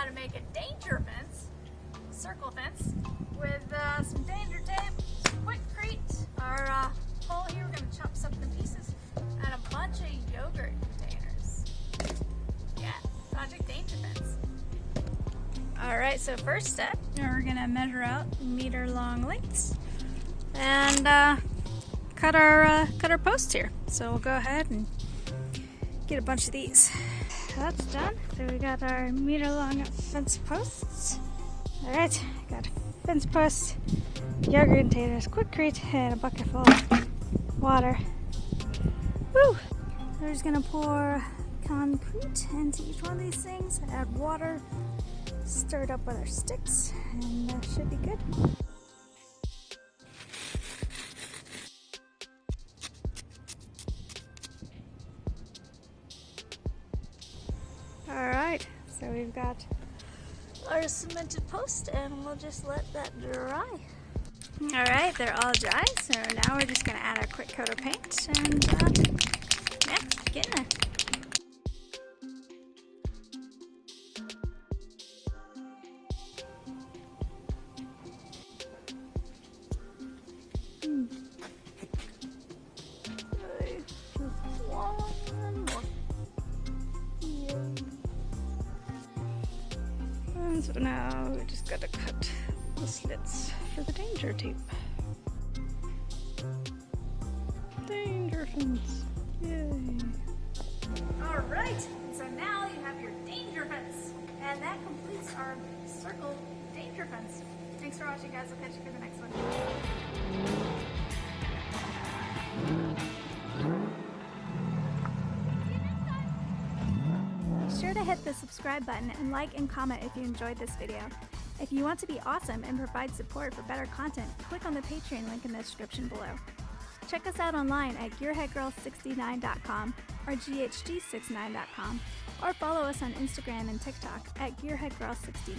how to make a danger fence, circle fence, with some danger tape, some quickcrete. Our hole here, we're going to chop something to pieces, and a bunch of yogurt containers. Yeah, Project Danger Fence. Alright, so first step, we're going to measure out meter long lengths and cut our posts here. So we'll go ahead and get a bunch of these. That's done. So we got our meter long fence posts. Alright, got fence posts, yogurt containers, quickcrete, and a bucket full of water. Woo! We're just gonna pour concrete into each one of these things, add water, stir it up with our sticks, and that should be good. Alright, so we've got our cemented post and we'll just let that dry. Alright, they're all dry, so now we're just going to add our quick coat of paint and yeah, get in there. So now we just gotta cut the slits for the danger tape. Danger fence, yay! Alright, so now you have your danger fence. And that completes our circle danger fence. Thanks for watching, guys. I'll catch you for the next one. Be sure to hit the subscribe button and like and comment if you enjoyed this video. If you want to be awesome and provide support for better content, click on the Patreon link in the description below. Check us out online at gearheadgirl69.com or ghg69.com, or follow us on Instagram and TikTok at gearheadgirl69.